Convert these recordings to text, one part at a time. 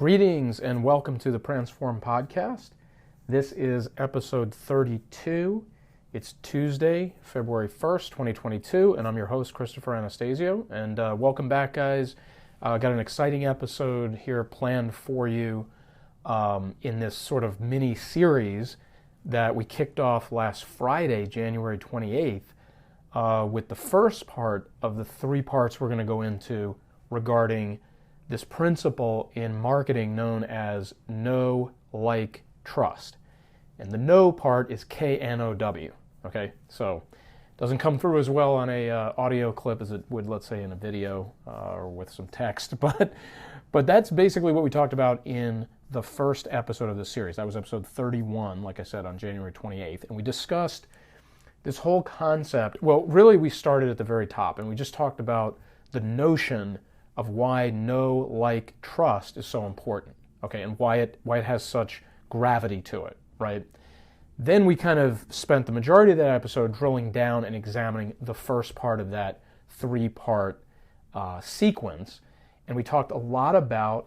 Greetings and welcome to the Transform Podcast. This is episode 32. It's Tuesday, February 1st, 2022, and I'm your host, Christopher Anastasio. And welcome back, guys. Got an exciting episode here planned for you in this sort of mini-series that we kicked off last Friday, January 28th, with the first part of the three parts we're going to go into regarding this principle in marketing known as know, like, trust. And the know part is K-N-O-W, okay? So it doesn't come through as well on a audio clip as it would, let's say, in a video or with some text, but that's basically what we talked about in the first episode of this series. That was episode 31, like I said, on January 28th, and we discussed this whole concept. Well, really, we started at the very top, and we just talked about the notion of why know, like, trust is so important, okay, and why it has such gravity to it, right? Then we kind of spent the majority of that episode drilling down and examining the first part of that three-part sequence, and we talked a lot about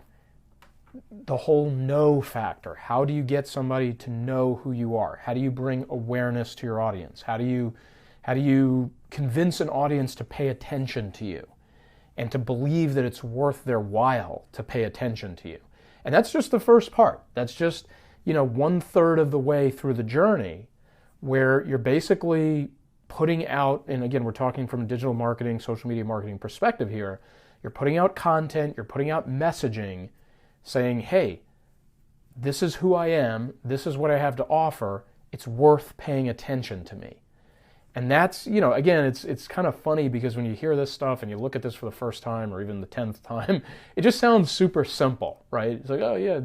the whole know factor. How do you get somebody to know who you are? How do you bring awareness to your audience? How do you convince an audience to pay attention to you and to believe that it's worth their while to pay attention to you? And that's just the first part. That's just, 1/3 of the way through the journey, where you're basically putting out, and again, we're talking from a digital marketing, social media marketing perspective here, you're putting out content, you're putting out messaging, saying, hey, this is who I am, this is what I have to offer, it's worth paying attention to me. And that's, again, it's kind of funny because when you hear this stuff and you look at this for the first time or even the 10th time, it just sounds super simple, right? It's like, oh yeah,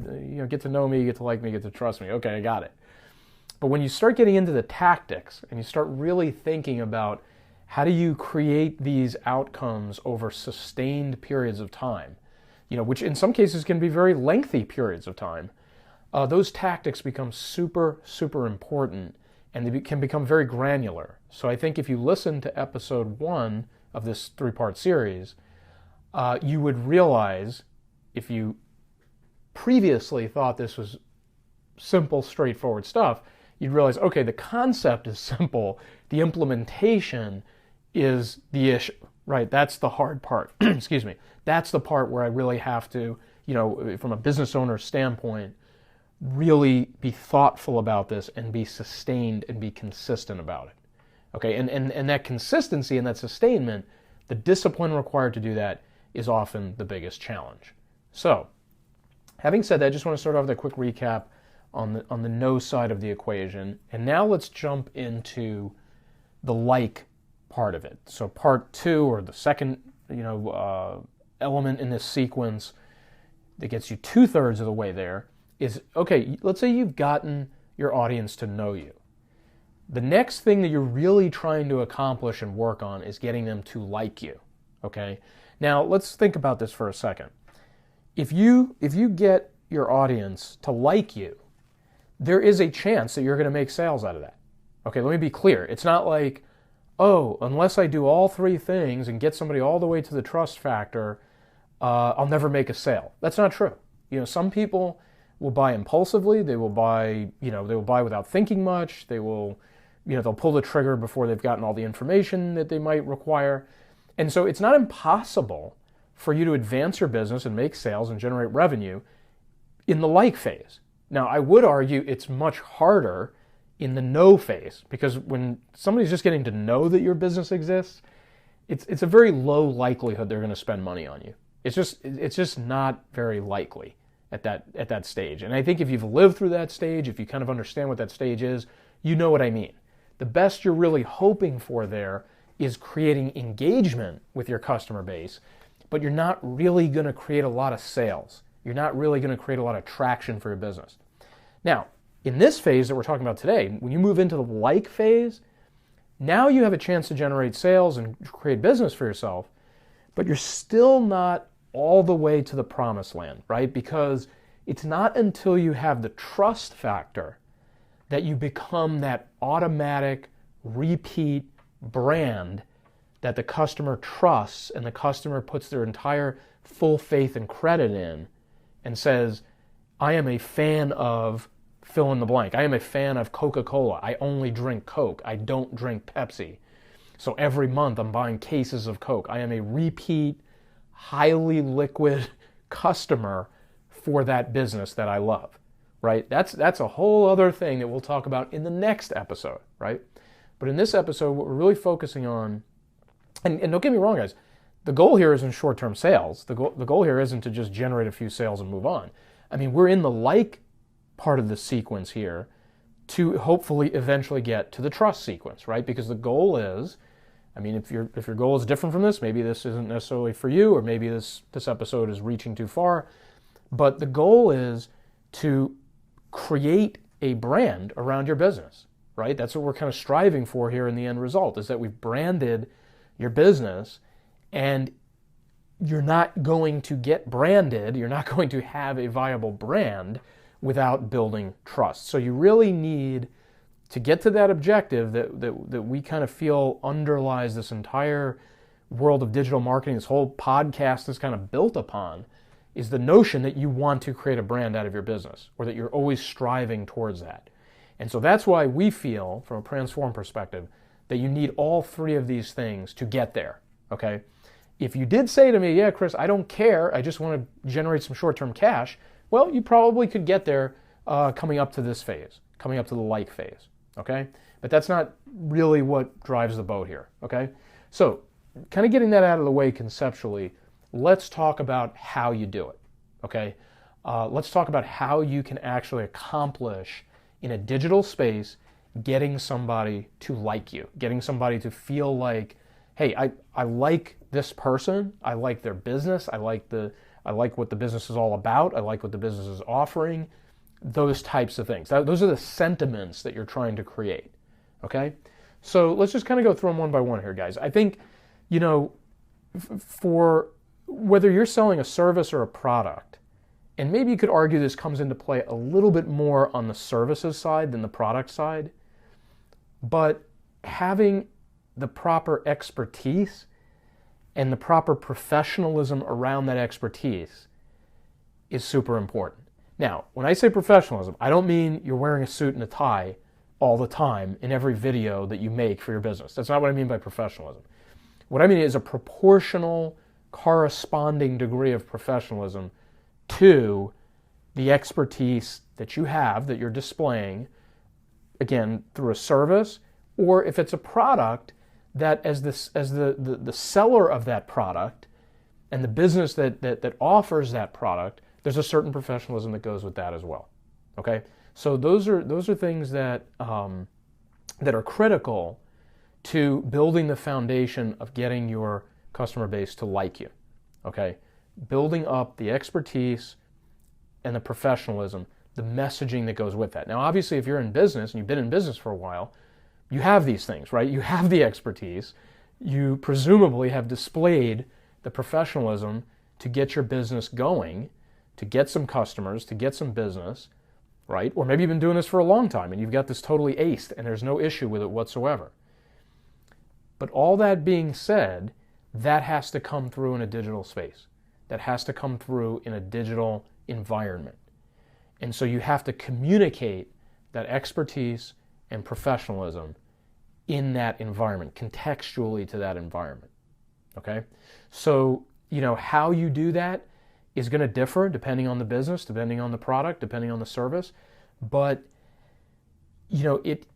get to know me, get to like me, get to trust me. Okay, I got it. But when you start getting into the tactics and you start really thinking about how do you create these outcomes over sustained periods of time, which in some cases can be very lengthy periods of time, those tactics become super, super important, and they can become very granular. So I think if you listen to episode 1 of this three-part series, you would realize, if you previously thought this was simple, straightforward stuff, you'd realize, okay, the concept is simple, the implementation is the issue, right? That's the hard part. Excuse me. That's the part where I really have to, from a business owner's standpoint, really be thoughtful about this and be sustained and be consistent about it. Okay, and that consistency and that sustainment, the discipline required to do that is often the biggest challenge. So, having said that, I just want to start off with a quick recap on the know side of the equation, and now let's jump into the like part of it. So part 2, or the second element in this sequence that gets you 2/3 of the way there, is, okay, let's say you've gotten your audience to know you. The next thing that you're really trying to accomplish and work on is getting them to like you, okay? Now, let's think about this for a second. If you get your audience to like you, there is a chance that you're going to make sales out of that. Okay, let me be clear. It's not like, oh, unless I do all three things and get somebody all the way to the trust factor, I'll never make a sale. That's not true. Some people will buy impulsively. They will buy, without thinking much. They will, they'll pull the trigger before they've gotten all the information that they might require. And so it's not impossible for you to advance your business and make sales and generate revenue in the like phase. Now, I would argue it's much harder in the know phase, because when somebody's just getting to know that your business exists, it's a very low likelihood they're going to spend money on you. It's just not very likely at that stage. And I think if you've lived through that stage, if you kind of understand what that stage is, you know what I mean. The best you're really hoping for there is creating engagement with your customer base, but you're not really going to create a lot of sales. You're not really going to create a lot of traction for your business. Now, in this phase that we're talking about today, when you move into the like phase, now you have a chance to generate sales and create business for yourself, but you're still not all the way to the promised land, right? Because it's not until you have the trust factor that you become that automatic repeat brand that the customer trusts and the customer puts their entire full faith and credit in and says, I am a fan of fill in the blank. I am a fan of Coca-Cola. I only drink Coke. I don't drink Pepsi. So every month I'm buying cases of Coke. I am a repeat, highly liquid customer for that business that I love, right? That's a whole other thing that we'll talk about in the next episode, right? But in this episode, what we're really focusing on, and don't get me wrong, guys, the goal here isn't short-term sales. The goal here isn't to just generate a few sales and move on. I mean, we're in the like part of the sequence here to hopefully eventually get to the trust sequence, right? Because the goal is, I mean, if your goal is different from this, maybe this isn't necessarily for you, or maybe this episode is reaching too far, but the goal is to create a brand around your business, right? That's what we're kind of striving for here in the end result, is that we've branded your business, and you're not going to get branded, you're not going to have a viable brand without building trust. So you really need to get to that objective that we kind of feel underlies this entire world of digital marketing, this whole podcast is kind of built upon, is the notion that you want to create a brand out of your business, or that you're always striving towards that. And so that's why we feel, from a Transform perspective, that you need all three of these things to get there, okay? If you did say to me, yeah, Chris, I don't care, I just want to generate some short-term cash, well, you probably could get there coming up to this phase, coming up to the like phase, okay? But that's not really what drives the boat here, okay? So, kind of getting that out of the way conceptually, let's talk about how you do it, okay? Let's talk about how you can actually accomplish in a digital space getting somebody to like you, getting somebody to feel like, hey, I like this person, I like their business, I like what the business is all about, I like what the business is offering, those types of things. Those are the sentiments that you're trying to create, okay? So let's just kind of go through them one by one here, guys. I think, you know, for whether you're selling a service or a product, and maybe you could argue this comes into play a little bit more on the services side than the product side, but having the proper expertise and the proper professionalism around that expertise is super important. Now, when I say professionalism, I don't mean you're wearing a suit and a tie all the time in every video that you make for your business. That's not what I mean by professionalism. What I mean is a proportional, corresponding degree of professionalism to the expertise that you have, that you're displaying, again, through a service, or if it's a product, that as the seller of that product and the business that offers that product, there's a certain professionalism that goes with that as well. Okay, so those are things that are critical to building the foundation of getting your customer base to like you. Okay, building up the expertise and the professionalism, the messaging that goes with that. Now, obviously, if you're in business and you've been in business for a while, you have these things, right? You have the expertise. You presumably have displayed the professionalism to get your business going, to get some customers, to get some business, right? Or maybe you've been doing this for a long time and you've got this totally aced and there's no issue with it whatsoever. But all that being said, that has to come through in a digital space. That has to come through in a digital environment. And so you have to communicate that expertise and professionalism in that environment, contextually to that environment, okay? So, you know, how you do that is going to differ depending on the business, depending on the product, depending on the service, but, you know, it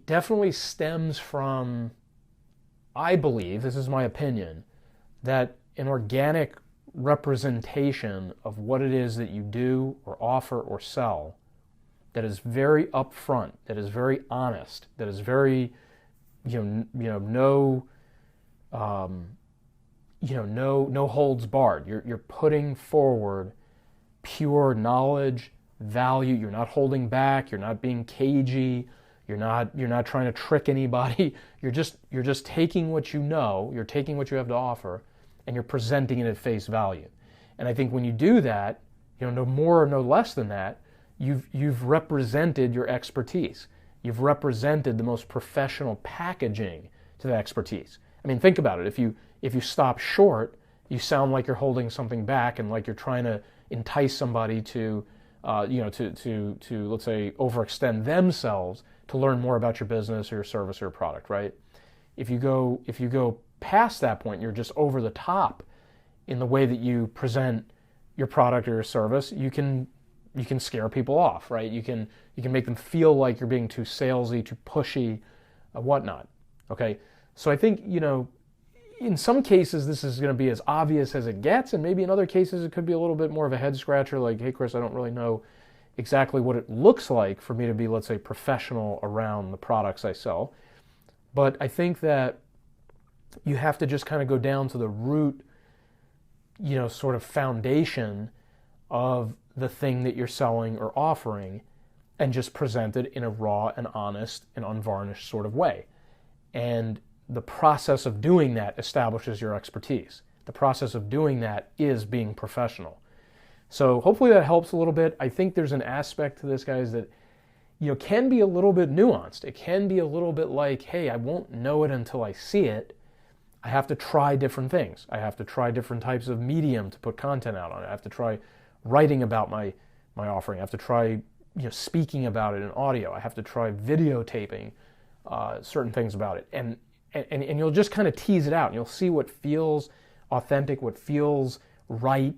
definitely stems from, I believe, this is my opinion, that an organic representation of what it is that you do or offer or sell that is very upfront, that is very honest, that is very, no holds barred. You're putting forward pure knowledge, value. You're not holding back. You're not being cagey. You're not trying to trick anybody. You're just taking what you know. You're taking what you have to offer, and you're presenting it at face value. And I think when you do that, no more or no less than that, you've represented your expertise. You've represented the most professional packaging to that expertise. I mean, think about it. If you stop short, you sound like you're holding something back and like you're trying to entice somebody to, to let's say overextend themselves to learn more about your business or your service or your product, right? If you go past that point, you're just over the top in the way that you present your product or your service, you can scare people off, right? You can make them feel like you're being too salesy, too pushy, whatnot. Okay, so I think, in some cases this is going to be as obvious as it gets, and maybe in other cases it could be a little bit more of a head scratcher, like, hey Chris, I don't really know exactly what it looks like for me to be, let's say, professional around the products I sell. But I think that you have to just kind of go down to the root, sort of foundation of the thing that you're selling or offering, and just present it in a raw and honest and unvarnished sort of way. And the process of doing that establishes your expertise. The process of doing that is being professional. So hopefully that helps a little bit. I think there's an aspect to this, guys, that can be a little bit nuanced. It can be a little bit like, hey, I won't know it until I see it. I have to try different things. I have to try different types of medium to put content out on it. I have to try writing about my offering. I have to try speaking about it in audio. I have to try videotaping certain things about it. And you'll just kind of tease it out, and you'll see what feels authentic, what feels right,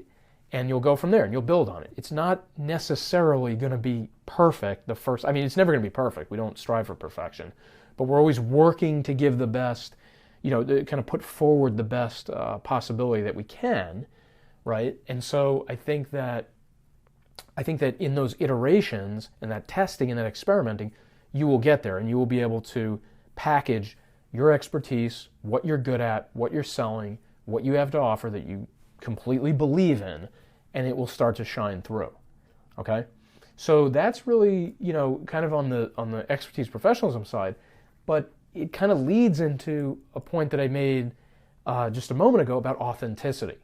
and you'll go from there and you'll build on it. It's not necessarily going to be perfect it's never going to be perfect. We don't strive for perfection, but we're always working to give the best, to kind of put forward the best possibility that we can, right? And so I think that in those iterations and that testing and that experimenting, you will get there and you will be able to package your expertise, what you're good at, what you're selling, what you have to offer that you completely believe in, and it will start to shine through. Okay? So that's really, kind of on the expertise professionalism side, but it kind of leads into a point that I made just a moment ago about authenticity.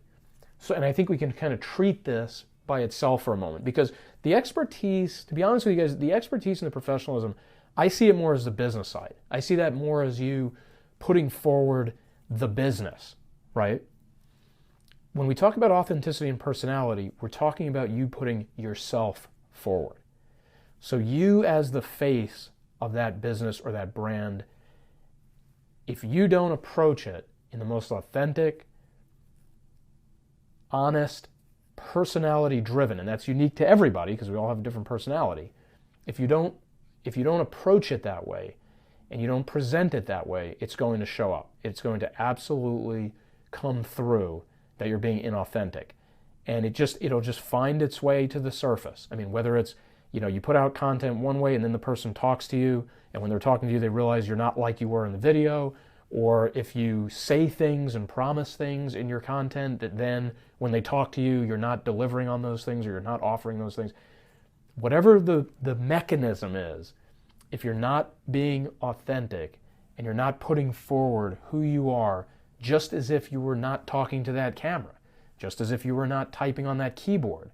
So, and I think we can kind of treat this by itself for a moment, because the expertise, to be honest with you guys, the expertise and the professionalism, I see it more as the business side. I see that more as you putting forward the business, right? When we talk about authenticity and personality, we're talking about you putting yourself forward. So you as the face of that business or that brand, if you don't approach it in the most authentic, honest, personality-driven, and that's unique to everybody because we all have a different personality. If you don't approach it that way and you don't present it that way, it's going to show up. It's going to absolutely come through that you're being inauthentic. And it'll just find its way to the surface. I mean, whether it's, you put out content one way and then the person talks to you, and when they're talking to you, they realize you're not like you were in the video, or if you say things and promise things in your content that then when they talk to you, you're not delivering on those things or you're not offering those things. Whatever the mechanism is, if you're not being authentic and you're not putting forward who you are, just as if you were not talking to that camera, just as if you were not typing on that keyboard,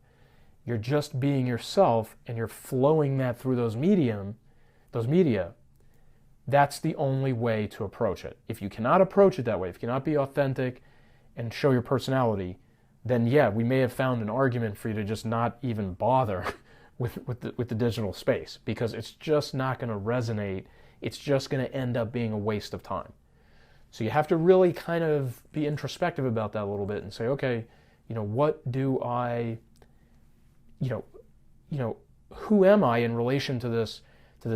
you're just being yourself and you're flowing that through those media, that's the only way to approach it. If you cannot approach it that way, if you cannot be authentic and show your personality, then yeah, we may have found an argument for you to just not even bother with the digital space, because it's just not going to resonate. It's just going to end up being a waste of time. So you have to really kind of be introspective about that a little bit and say, okay, what do I, who am I in relation to this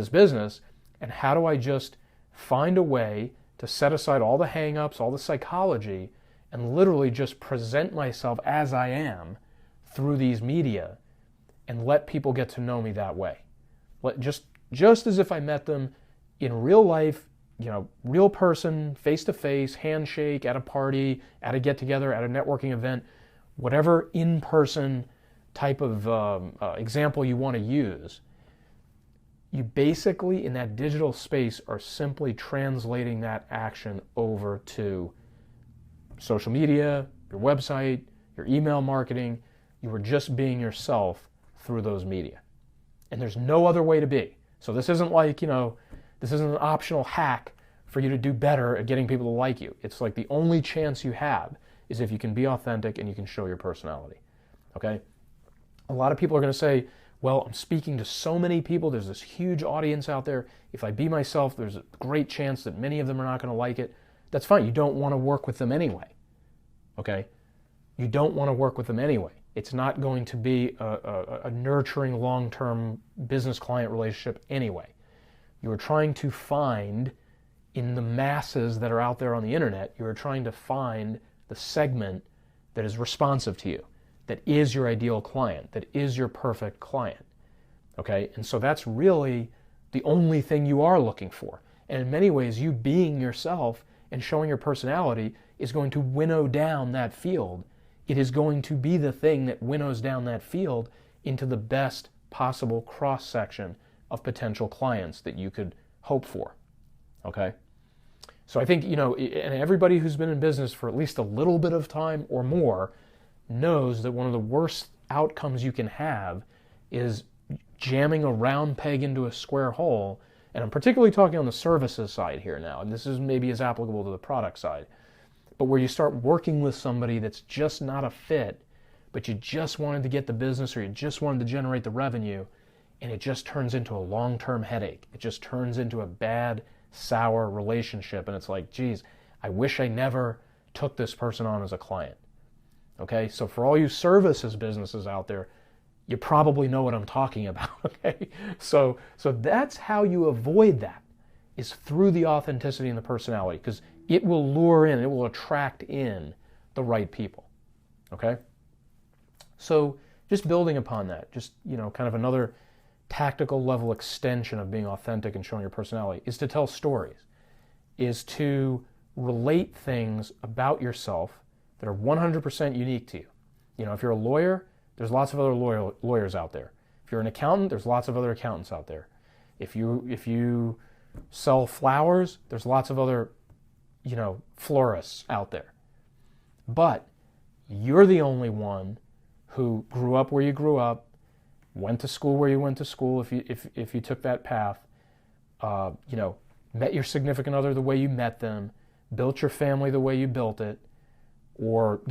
business, and how do I just find a way to set aside all the hang-ups, all the psychology, and literally just present myself as I am through these media and let people get to know me that way. Just as if I met them in real life, real person, face-to-face, handshake, at a party, at a get-together, at a networking event, whatever in-person type of example you want to use, you basically, in that digital space, are simply translating that action over to social media, your website, your email marketing. You are just being yourself through those media. And there's no other way to be. So this isn't like, this isn't an optional hack for you to do better at getting people to like you. It's like the only chance you have is if you can be authentic and you can show your personality. Okay? A lot of people are going to say, well, I'm speaking to so many people, there's this huge audience out there. If I be myself, there's a great chance that many of them are not going to like it. That's fine. You don't want to work with them anyway. Okay? You don't want to work with them anyway. It's not going to be a nurturing long-term business client relationship anyway. You're trying to find, in the masses that are out there on the internet, you're trying to find the segment that is responsive to you, that is your ideal client, that is your perfect client. Okay? And so that's really the only thing you are looking for. And in many ways, you being yourself and showing your personality is going to winnow down that field. It is going to be the thing that winnows down that field into the best possible cross-section of potential clients that you could hope for. Okay? So I think, and everybody who's been in business for at least a little bit of time or more knows that one of the worst outcomes you can have is jamming a round peg into a square hole. And I'm particularly talking on the services side here now, and this is maybe as applicable to the product side. But where you start working with somebody that's just not a fit, but you just wanted to get the business or you just wanted to generate the revenue, and it just turns into a long-term headache. It just turns into a bad, sour relationship, and it's like, geez, I wish I never took this person on as a client. Okay, so for all you services businesses out there, you probably know what I'm talking about, okay? So that's how you avoid that, is through the authenticity and the personality, because it will lure in, it will attract in the right people, okay? So just building upon that, just, kind of another tactical level extension of being authentic and showing your personality is to tell stories, is to relate things about yourself that are 100% unique to you. If you're a lawyer, there's lots of other lawyers out there. If you're an accountant, there's lots of other accountants out there. If you sell flowers, there's lots of other, florists out there. But you're the only one who grew up where you grew up, went to school where you went to school if you took that path, met your significant other the way you met them, built your family the way you built it, or,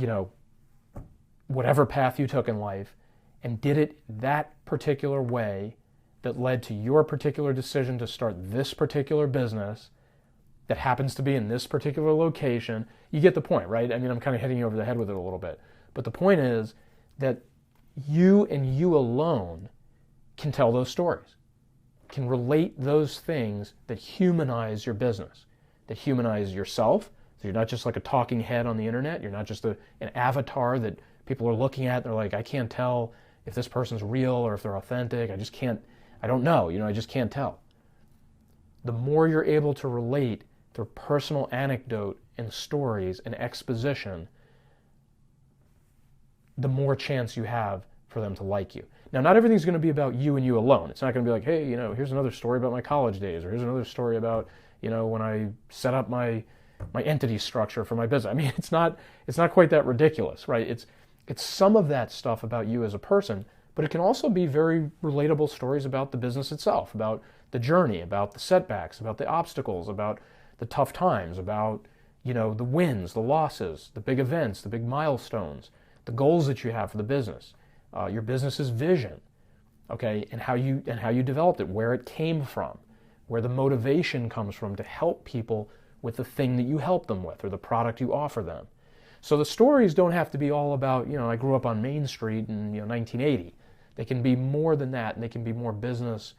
whatever path you took in life, and did it that particular way that led to your particular decision to start this particular business that happens to be in this particular location. You get the point, right? I mean, I'm kind of hitting you over the head with it a little bit. But the point is that you and you alone can tell those stories, can relate those things that humanize your business, that humanize yourself. So you're not just like a talking head on the internet. You're not just an avatar that people are looking at. They're like, I can't tell if this person's real or if they're authentic. I don't know. I just can't tell. The more you're able to relate through personal anecdote and stories and exposition, the more chance you have for them to like you. Now, not everything's going to be about you and you alone. It's not going to be like, hey, here's another story about my college days, or here's another story about, when I set up my entity structure for my business. I mean, it's not quite that ridiculous, right? It's some of that stuff about you as a person, but it can also be very relatable stories about the business itself, about the journey, about the setbacks, about the obstacles, about the tough times, about, the wins, the losses, the big events, the big milestones, the goals that you have for the business, your business's vision, okay, and how you developed it, where it came from, where the motivation comes from to help people with the thing that you help them with or the product you offer them. So the stories don't have to be all about, I grew up on Main Street in 1980. They can be more than that, and they can be more business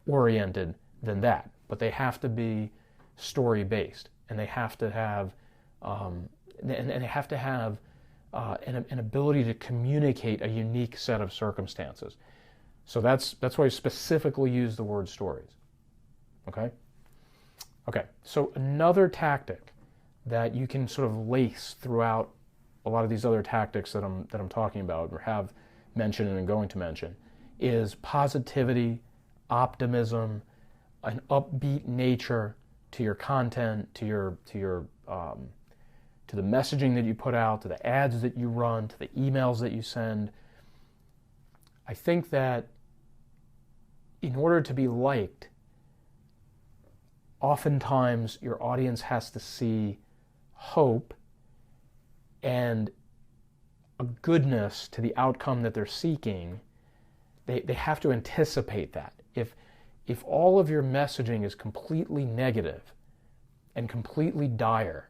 oriented than that. But they have to be story based, and they have to have an ability to communicate a unique set of circumstances. So that's why I specifically use the word stories. Okay. So another tactic that you can sort of lace throughout a lot of these other tactics that I'm talking about or have mentioned and I'm going to mention is positivity, optimism, an upbeat nature to your content, to the messaging that you put out, to the ads that you run, to the emails that you send. I think that in order to be liked, oftentimes your audience has to see hope and a goodness to the outcome that they're seeking they have to anticipate that. If all of your messaging is completely negative and completely dire,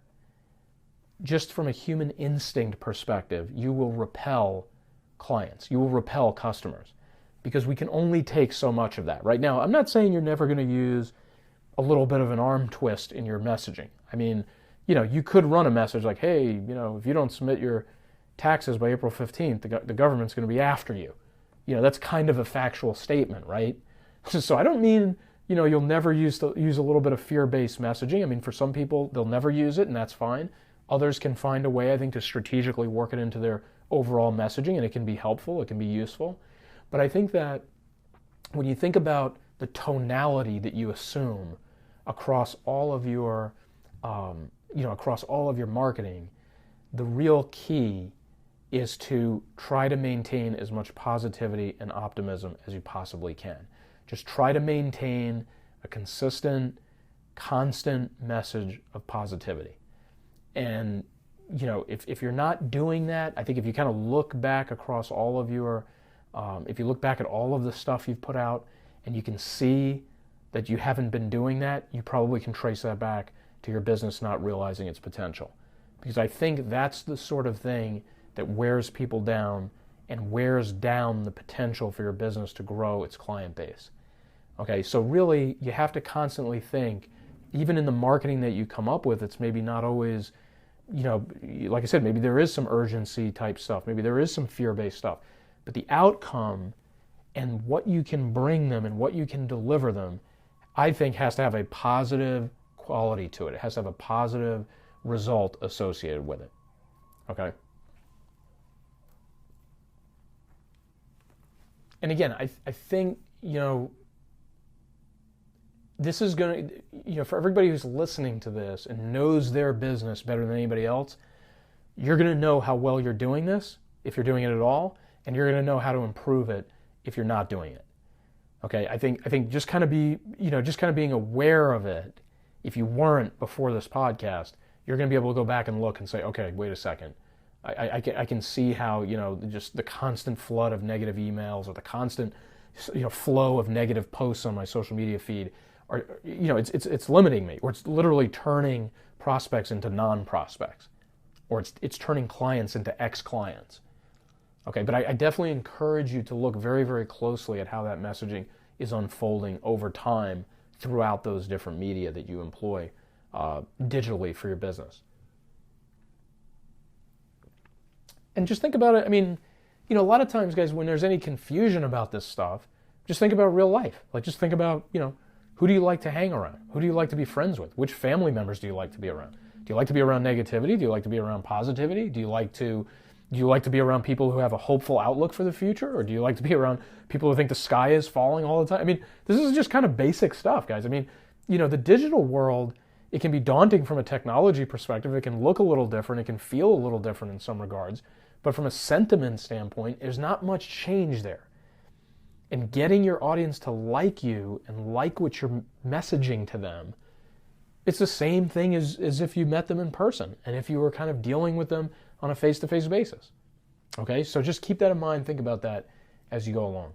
just from a human instinct perspective, you will repel clients, you will repel customers, because we can only take so much of that. Right now, I'm not saying you're never going to use a little bit of an arm twist in your messaging. I mean, you could run a message like, hey, if you don't submit your taxes by April 15th, the government's going to be after you. That's kind of a factual statement, right? So I don't mean, you'll never use a little bit of fear-based messaging. I mean, for some people, they'll never use it, and that's fine. Others can find a way, I think, to strategically work it into their overall messaging, and it can be helpful, it can be useful. But I think that when you think about the tonality that you assume across all of your, across all of your marketing, the real key is to try to maintain as much positivity and optimism as you possibly can. Just try to maintain a consistent, constant message of positivity. And, if you're not doing that, I think if you kind of look back across all of your, if you look back at all of the stuff you've put out and you can see that you haven't been doing that, you probably can trace that back to your business not realizing its potential. Because I think that's the sort of thing that wears people down and wears down the potential for your business to grow its client base. Okay, so really you have to constantly think, even in the marketing that you come up with, it's maybe not always, like I said, maybe there is some urgency type stuff, maybe there is some fear-based stuff, but the outcome and what you can bring them and what you can deliver them, I think has to have a positive quality to it. It has to have a positive result associated with it. Okay? And again, I think, this is going to, for everybody who's listening to this and knows their business better than anybody else, you're going to know how well you're doing this, if you're doing it at all, and you're going to know how to improve it if you're not doing it. Okay, I think just kind of being aware of it, if you weren't before this podcast, you're going to be able to go back and look and say, okay, wait a second. I can see how, just the constant flood of negative emails or the constant, flow of negative posts on my social media feed, or, it's limiting me, or it's literally turning prospects into non-prospects, or it's turning clients into ex-clients. Okay, but I definitely encourage you to look very, very closely at how that messaging is unfolding over time throughout those different media that you employ digitally for your business. And just think about it. I mean, a lot of times, guys, when there's any confusion about this stuff, just think about real life. Like, just think about, who do you like to hang around? Who do you like to be friends with? Which family members do you like to be around? Do you like to be around negativity? Do you like to be around positivity? Do you like to be around people who have a hopeful outlook for the future? Or do you like to be around people who think the sky is falling all the time? I mean, this is just kind of basic stuff, guys. I mean, the digital world, it can be daunting from a technology perspective. It can look a little different. It can feel a little different in some regards. But from a sentiment standpoint, there's not much change there. And getting your audience to like you and like what you're messaging to them, it's the same thing as if you met them in person and if you were kind of dealing with them on a face-to-face basis. Okay, so just keep that in mind. Think about that as you go along.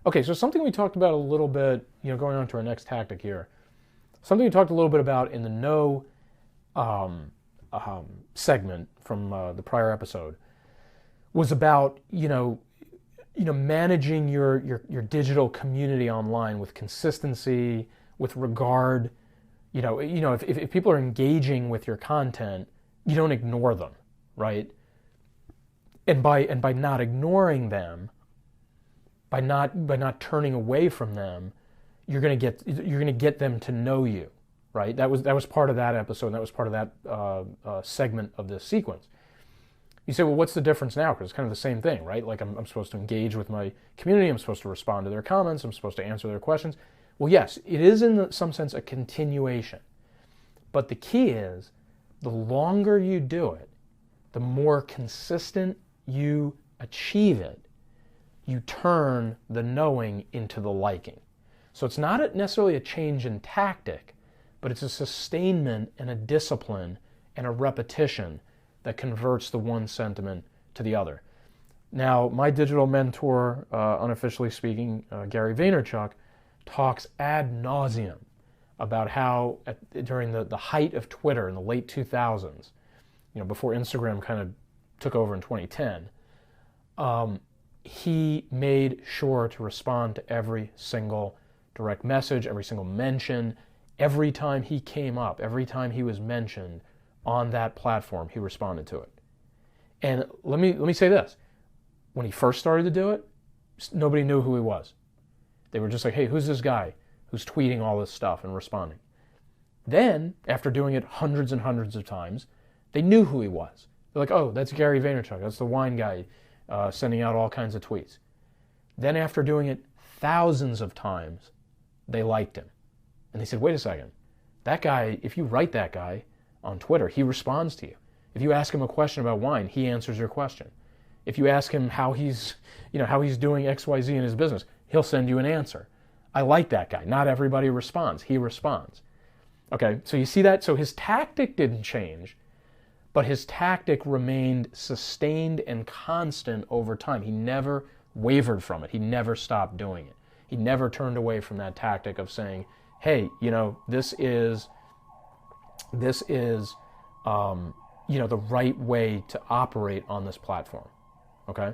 Okay, so something we talked about a little bit, going on to our next tactic here. Something we talked a little bit about in the no segment from the prior episode was about, managing your digital community online with consistency, with regard. If people are engaging with your content, you don't ignore them, right? And by not ignoring them, by not turning away from them, you're gonna get them to know you, right? That was part of that episode. And that was part of that segment of this sequence. You say, well, what's the difference now? Because it's kind of the same thing, right? Like I'm supposed to engage with my community. I'm supposed to respond to their comments. I'm supposed to answer their questions. Well, yes, it is in some sense a continuation. But the key is, the longer you do it, the more consistent you achieve it, you turn the knowing into the liking. So it's not necessarily a change in tactic, but it's a sustainment and a discipline and a repetition that converts the one sentiment to the other. Now, my digital mentor, unofficially speaking, Gary Vaynerchuk, talks ad nauseum about how during the height of Twitter in the late 2000s, before Instagram kind of took over in 2010, he made sure to respond to every single direct message, every single mention, every time he came up, every time he was mentioned on that platform, he responded to it. And let me say this. When he first started to do it, nobody knew who he was. They were just like, hey, who's this guy who's tweeting all this stuff and responding? Then, after doing it hundreds and hundreds of times, they knew who he was. They're like, oh, that's Gary Vaynerchuk. That's the wine guy sending out all kinds of tweets. Then after doing it thousands of times, they liked him. And they said, wait a second. That guy, if you write that guy on Twitter, he responds to you. If you ask him a question about wine, he answers your question. If you ask him how he's doing XYZ in his business, he'll send you an answer. I like that guy. Not everybody responds. He responds. Okay, so you see that? So his tactic didn't change, but his tactic remained sustained and constant over time. He never wavered from it. He never stopped doing it. He never turned away from that tactic of saying, hey, this is the right way to operate on this platform. Okay?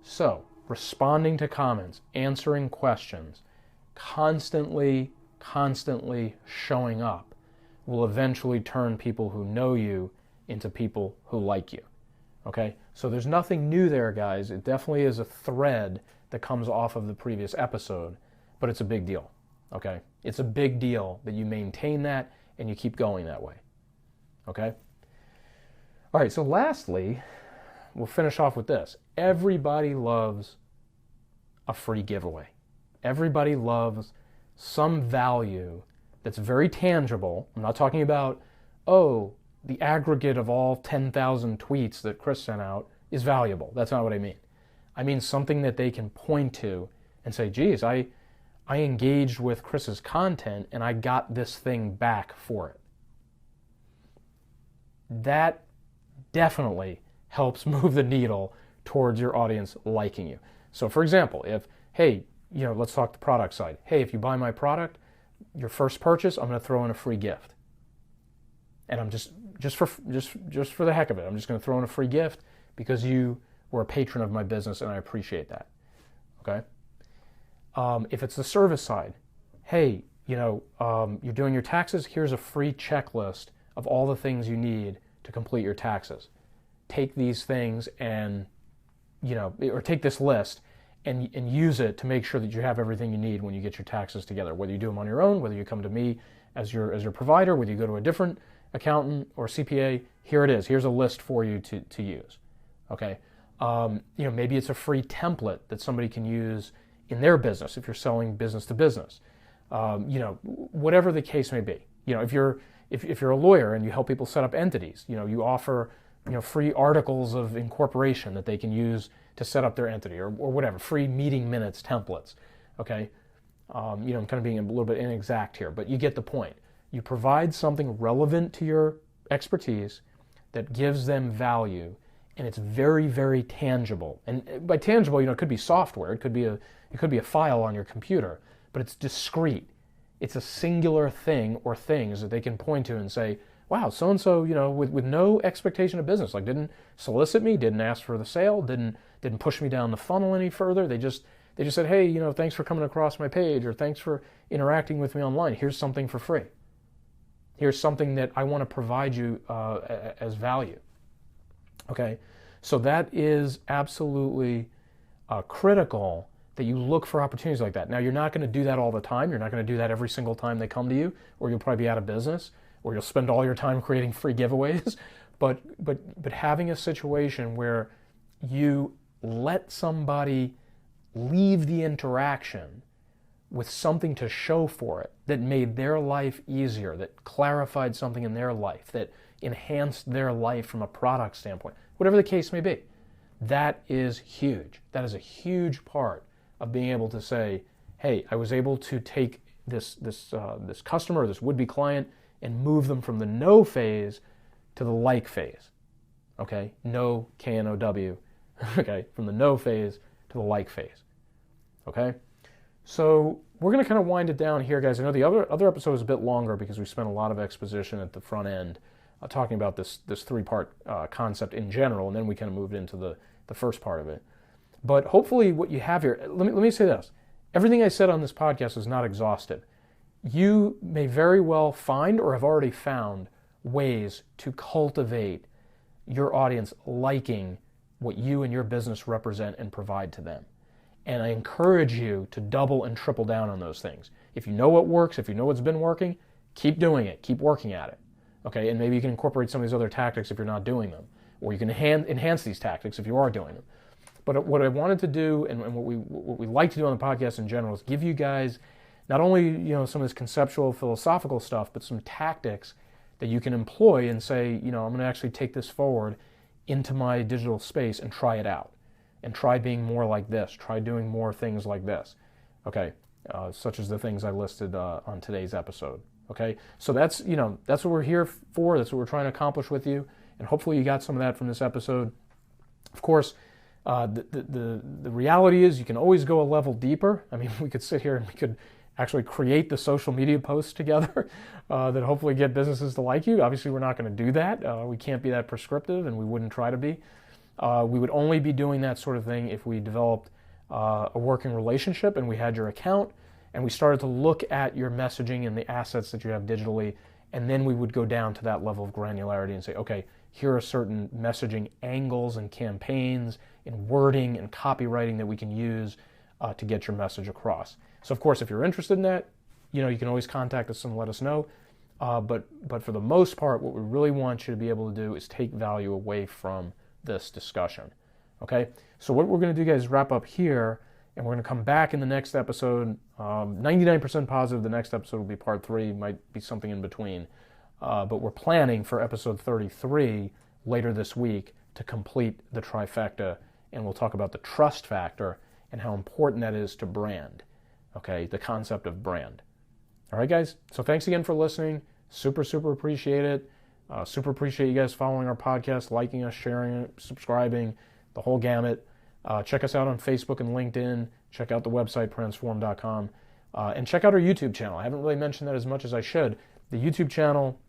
So, responding to comments, answering questions, constantly showing up will eventually turn people who know you into people who like you. Okay? So there's nothing new there, guys. It definitely is a thread that comes off of the previous episode, but it's a big deal. Okay? It's a big deal that you maintain that and you keep going that way. Okay? All right, so lastly, we'll finish off with this. Everybody loves a free giveaway. Everybody loves some value that's very tangible. I'm not talking about, the aggregate of all 10,000 tweets that Chris sent out is valuable. That's not what I mean. I mean something that they can point to and say, geez, I engaged with Chris's content and I got this thing back for it. That definitely helps move the needle towards your audience liking you. So for example, let's talk the product side. Hey, if you buy my product, your first purchase, I'm going to throw in a free gift. And I'm just for the heck of it, I'm just going to throw in a free gift because you were a patron of my business and I appreciate that. Okay? If it's the service side, hey, you're doing your taxes, here's a free checklist of all the things you need to complete your taxes. Take these things and, or take this list and use it to make sure that you have everything you need when you get your taxes together. Whether you do them on your own, whether you come to me as your provider, whether you go to a different accountant or CPA, here it is. Here's a list for you to use. Okay? Maybe it's a free template that somebody can use in their business if you're selling business to business. Whatever the case may be. If you're a lawyer and you help people set up entities, you offer free articles of incorporation that they can use to set up their entity or whatever, free meeting minutes templates. Okay? I'm kind of being a little bit inexact here, but you get the point. You provide something relevant to your expertise that gives them value, and it's very, very tangible. And by tangible, it could be software, it could be a file on your computer, but it's discrete. It's a singular thing or things that they can point to and say, wow, so-and-so, with no expectation of business, like didn't solicit me, didn't ask for the sale, didn't push me down the funnel any further. They just said, hey, thanks for coming across my page, or thanks for interacting with me online. Here's something for free. Here's something that I want to provide you as value. Okay, so that is absolutely critical that you look for opportunities like that. Now, you're not going to do that all the time. You're not going to do that every single time they come to you, or you'll probably be out of business, or you'll spend all your time creating free giveaways. But having a situation where you let somebody leave the interaction with something to show for it that made their life easier, that clarified something in their life, that enhanced their life from a product standpoint, whatever the case may be, that is huge. That is a huge part of being able to say, hey, I was able to take this customer, this would-be client, and move them from the no phase to the like phase. Okay, know, K-N-O-W. Okay, from the know phase to the like phase. Okay, so we're going to kind of wind it down here, guys. I know the other episode was a bit longer because we spent a lot of exposition at the front end talking about this three-part concept in general, and then we kind of moved into the first part of it. But hopefully what you have here, let me say this. Everything I said on this podcast is not exhaustive. You may very well find or have already found ways to cultivate your audience liking what you and your business represent and provide to them. And I encourage you to double and triple down on those things. If you know what works, if you know what's been working, keep doing it, keep working at it. Okay, and maybe you can incorporate some of these other tactics if you're not doing them, or you can enhance these tactics if you are doing them. But what I wanted to do, and what we like to do on the podcast in general, is give you guys not only some of this conceptual, philosophical stuff, but some tactics that you can employ and say, I'm going to actually take this forward into my digital space and try it out, and try being more like this, try doing more things like this. Okay, such as the things I listed on today's episode. Okay, so that's what we're here for. That's what we're trying to accomplish with you, and hopefully you got some of that from this episode. Of course, the reality is you can always go a level deeper. I mean, we could sit here and we could actually create the social media posts together that hopefully get businesses to like you. Obviously, we're not going to do that. We can't be that prescriptive, and we wouldn't try to be. We would only be doing that sort of thing if we developed a working relationship and we had your account, and we started to look at your messaging and the assets that you have digitally, and then we would go down to that level of granularity and say, okay, here are certain messaging angles and campaigns and wording and copywriting that we can use to get your message across. So of course, if you're interested in that, you can always contact us and let us know. But for the most part, what we really want you to be able to do is take value away from this discussion. Okay? So what we're going to do, guys, is wrap up here, and we're going to come back in the next episode. 99% positive the next episode will be part 3, might be something in between. But we're planning for episode 33 later this week to complete the trifecta, and we'll talk about the trust factor and how important that is to brand. Okay, the concept of brand. All right, guys, so thanks again for listening. Super appreciate it. Super appreciate you guys following our podcast, liking us, sharing it, subscribing, the whole gamut. Check us out on Facebook and LinkedIn. Check out the website, transform.com. And check out our YouTube channel. I haven't really mentioned that as much as I should. The YouTube channel,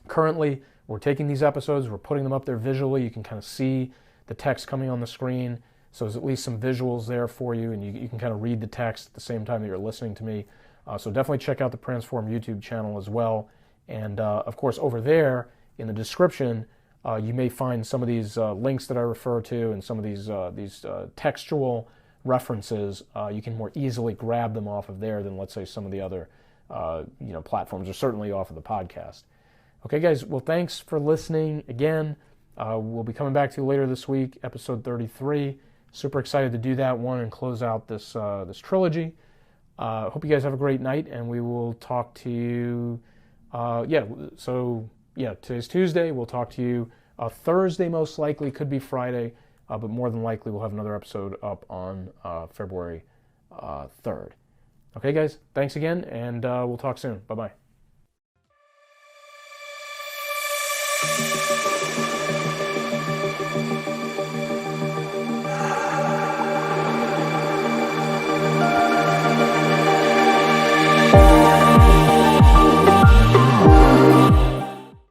currently, we're taking these episodes, we're putting them up there visually. You can kind of see the text coming on the screen. So there's at least some visuals there for you, and you can kind of read the text at the same time that you're listening to me. So definitely check out the Transform YouTube channel as well. And of course, over there in the description, you may find some of these links that I refer to, and some of these textual references. You can more easily grab them off of there than, let's say, some of the other platforms, or certainly off of the podcast. Okay, guys. Well, thanks for listening again. We'll be coming back to you later this week, episode 33. Super excited to do that one and close out this trilogy. Hope you guys have a great night, and we will talk to you. Today's Tuesday. We'll talk to you Thursday, most likely. Could be Friday, but more than likely we'll have another episode up on February 3rd. Okay, guys. Thanks again, and we'll talk soon. Bye-bye.